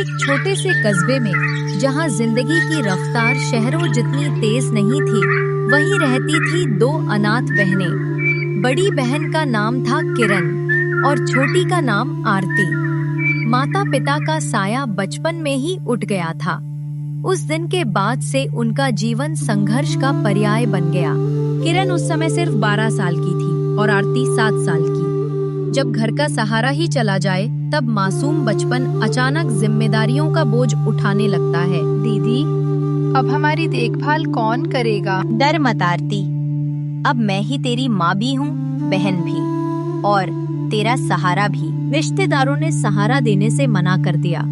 एक छोटे से कस्बे में, जहां जिंदगी की रफ्तार शहरों जितनी तेज नहीं थी, वहीं रहती थी दो अनाथ बहनें। बड़ी बहन का नाम था किरण और छोटी का नाम आरती। माता पिता का साया बचपन में ही उठ गया था। उस दिन के बाद से उनका जीवन संघर्ष का पर्याय बन गया। किरण उस समय सिर्फ 12 साल की थी और आरती 7 साल की। जब घर का सहारा ही चला जाए, तब मासूम बचपन अचानक जिम्मेदारियों का बोझ उठाने लगता है। दीदी, अब हमारी देखभाल कौन करेगा? डर मत आरती, अब मैं ही तेरी माँ भी हूँ, बहन भी, और तेरा सहारा भी। रिश्तेदारों ने सहारा देने से मना कर दिया।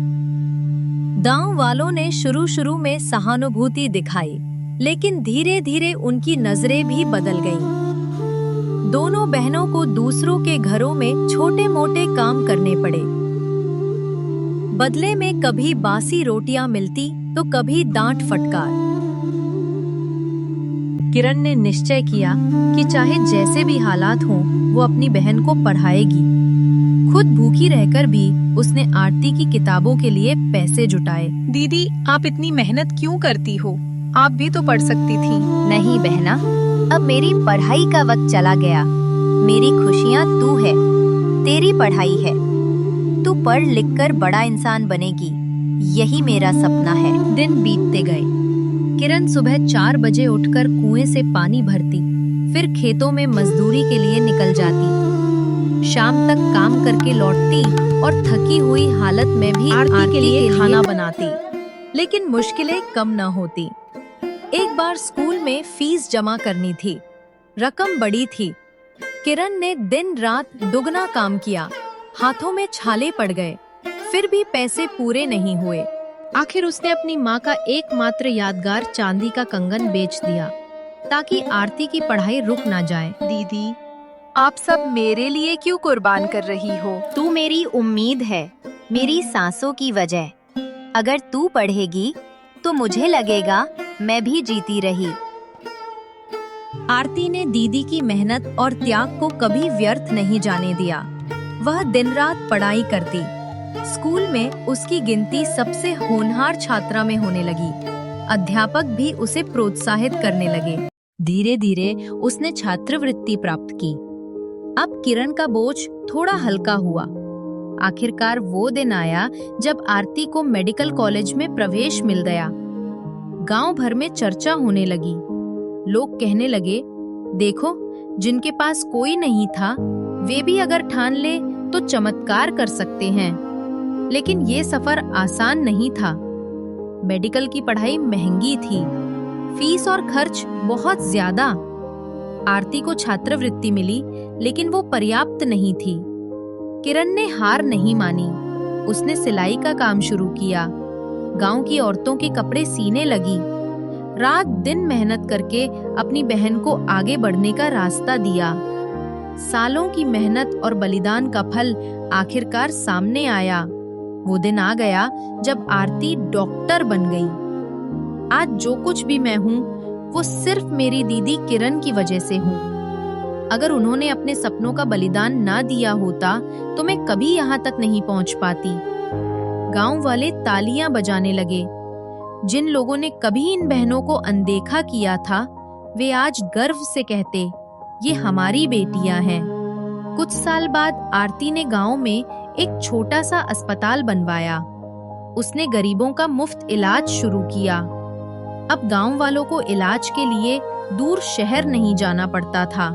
गांव वालों ने शुरू में सहानुभूति दिखाई, लेकिन धीरे धीरे उनकी नजरें भी बदल गईं। दोनों बहनों को दूसरों के घरों में छोटे मोटे काम करने पड़े। बदले में कभी बासी रोटियां मिलती तो कभी डांट फटकार। किरण ने निश्चय किया कि चाहे जैसे भी हालात हों, वो अपनी बहन को पढ़ाएगी। खुद भूखी रहकर भी उसने आरती की किताबों के लिए पैसे जुटाए। दीदी, आप इतनी मेहनत क्यों करती हो? आप भी तो पढ़ सकती थी। नहीं बहना, अब मेरी पढ़ाई का वक्त चला गया। मेरी खुशियाँ तू है, तेरी पढ़ाई है। तू पढ़ लिख कर बड़ा इंसान बनेगी, यही मेरा सपना है। दिन बीतते गए। किरण सुबह 4 बजे उठकर कुएं से पानी भरती, फिर खेतों में मजदूरी के लिए निकल जाती। शाम तक काम करके लौटती और थकी हुई हालत में भी आरती के लिए खाना बनाती। लेकिन मुश्किलें कम न होती। एक बार स्कूल में फीस जमा करनी थी। रकम बड़ी थी। किरण ने दिन रात दुगना काम किया। हाथों में छाले पड़ गए, फिर भी पैसे पूरे नहीं हुए। आखिर उसने अपनी माँ का एकमात्र यादगार चांदी का कंगन बेच दिया, ताकि आरती की पढ़ाई रुक ना जाए। दीदी, आप सब मेरे लिए क्यों कुर्बान कर रही हो? तू मेरी उम्मीद है, मेरी सांसों की वजह। अगर तू पढ़ेगी तो मुझे लगेगा मैं भी जीती रही। आरती ने दीदी की मेहनत और त्याग को कभी व्यर्थ नहीं जाने दिया। वह दिन रात पढ़ाई करती। स्कूल में उसकी गिनती सबसे होनहार छात्रा में होने लगी। अध्यापक भी उसे प्रोत्साहित करने लगे। धीरे धीरे उसने छात्रवृत्ति प्राप्त की। अब किरण का बोझ थोड़ा हल्का हुआ। आखिरकार वो दिन आया जब आरती को मेडिकल कॉलेज में प्रवेश मिल गया। गांव भर में चर्चा होने लगी। लोग कहने लगे, देखो, जिनके पास कोई नहीं था, वे भी अगर ठान ले तो चमत्कार कर सकते हैं। लेकिन ये सफर आसान नहीं था। मेडिकल की पढ़ाई महंगी थी, फीस और खर्च बहुत ज्यादा। आरती को छात्रवृत्ति मिली, लेकिन वो पर्याप्त नहीं थी। किरण ने हार नहीं मानी। उसने सिलाई का काम शुरू किया। गांव की औरतों के कपड़े सीने लगी। रात दिन मेहनत करके अपनी बहन को आगे बढ़ने का रास्ता दिया। सालों की मेहनत और बलिदान का फल आखिरकार सामने आया। वो दिन आ गया जब आरती डॉक्टर बन गई। आज जो कुछ भी मैं हूँ, वो सिर्फ मेरी दीदी किरण की वजह से हूँ। अगर उन्होंने अपने सपनों का बलिदान ना दिया होता, तो मैं कभी यहाँ तक नहीं पहुँच पाती। गांव वाले तालियां बजाने लगे। जिन लोगों ने कभी इन बहनों को अनदेखा किया था, वे आज गर्व से कहते, ये हमारी बेटियां हैं। कुछ साल बाद आरती ने गांव में एक छोटा सा अस्पताल बनवाया। उसने गरीबों का मुफ्त इलाज शुरू किया। अब गांव वालों को इलाज के लिए दूर शहर नहीं जाना पड़ता था।